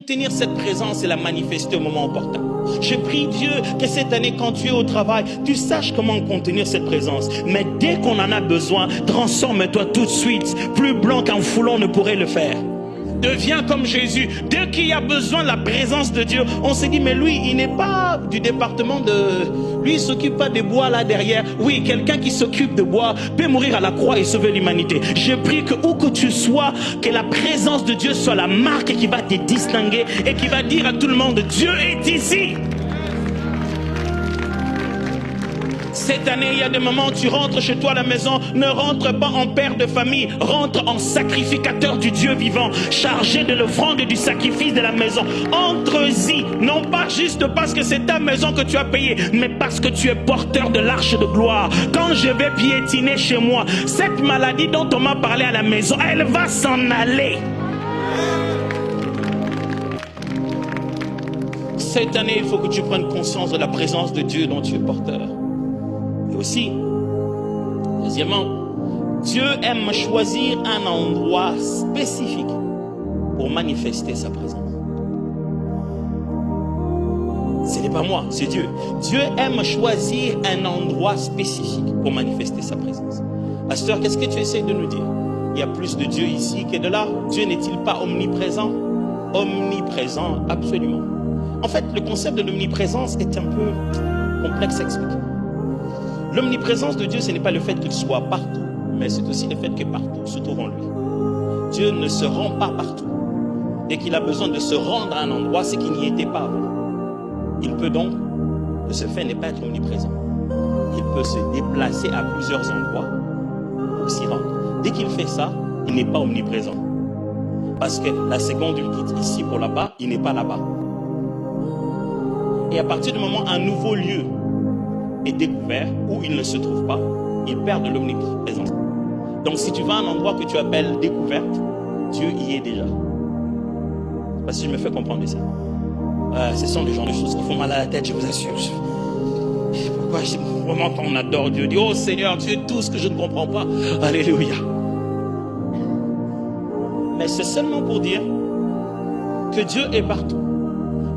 Tenir cette présence et la manifester au moment opportun. Je prie Dieu que cette année, quand tu es au travail, tu saches comment contenir cette présence. Mais dès qu'on en a besoin, transforme-toi tout de suite. Plus blanc qu'un foulon ne pourrait le faire. Deviens comme Jésus. Dès qu'il y a besoin de la présence de Dieu, on se dit, mais lui, il n'est pas du département de... Lui, il ne s'occupe pas des bois là derrière. Oui, quelqu'un qui s'occupe de bois peut mourir à la croix et sauver l'humanité. Je prie que où que tu sois, que la présence de Dieu soit la marque qui va te distinguer et qui va dire à tout le monde, Dieu est ici. Cette année, il y a des moments où tu rentres chez toi à la maison, ne rentre pas en père de famille, rentre en sacrificateur du Dieu vivant, chargé de l'offrande et du sacrifice de la maison. Entre-y, non pas juste parce que c'est ta maison que tu as payée, mais parce que tu es porteur de l'arche de gloire. Quand je vais piétiner chez moi, cette maladie dont on m'a parlé à la maison, elle va s'en aller. Cette année, il faut que tu prennes conscience de la présence de Dieu dont tu es porteur. Et aussi, deuxièmement, Dieu aime choisir un endroit spécifique pour manifester sa présence. Ce n'est pas moi, c'est Dieu. Dieu aime choisir un endroit spécifique pour manifester sa présence. Pasteur, qu'est-ce que tu essaies de nous dire? Il y a plus de Dieu ici que de là. Dieu n'est-il pas omniprésent? Omniprésent, absolument. En fait, le concept de l'omniprésence est un peu complexe à expliquer. L'omniprésence de Dieu, ce n'est pas le fait qu'il soit partout, mais c'est aussi le fait que partout se trouve en lui. Dieu ne se rend pas partout. Dès qu'il a besoin de se rendre à un endroit, c'est qu'il n'y était pas avant. Il peut donc, de ce fait, ne pas être omniprésent. Il peut se déplacer à plusieurs endroits pour s'y rendre. Dès qu'il fait ça, il n'est pas omniprésent. Parce que la seconde, il quitte ici pour là-bas, il n'est pas là-bas. Et à partir du moment où un nouveau lieu est découvert, où il ne se trouve pas, il perd de l'omniprésence. Donc si tu vas à un endroit que tu appelles découverte, Dieu y est déjà. Parce que je me fais comprendre ici. Ce sont des genres de choses qui font mal à la tête, je vous assure. Pourquoi vraiment quand on adore Dieu, dit, oh Seigneur, tu es tout ce que je ne comprends pas. Alléluia. Mais c'est seulement pour dire que Dieu est partout.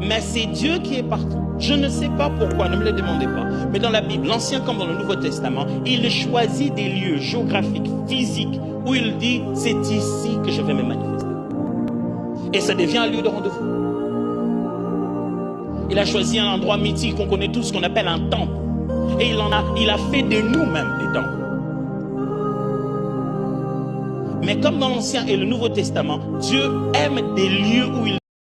Mais c'est Dieu qui est partout. Je ne sais pas pourquoi, ne me le demandez pas. Mais dans la Bible, l'Ancien comme dans le Nouveau Testament, il choisit des lieux géographiques, physiques, où il dit, c'est ici que je vais me manifester. Et ça devient un lieu de rendez-vous. Il a choisi un endroit mythique qu'on connaît tous, qu'on appelle un temple. Et il a fait de nous-mêmes des temples. Mais comme dans l'Ancien et le Nouveau Testament, Dieu aime des lieux où il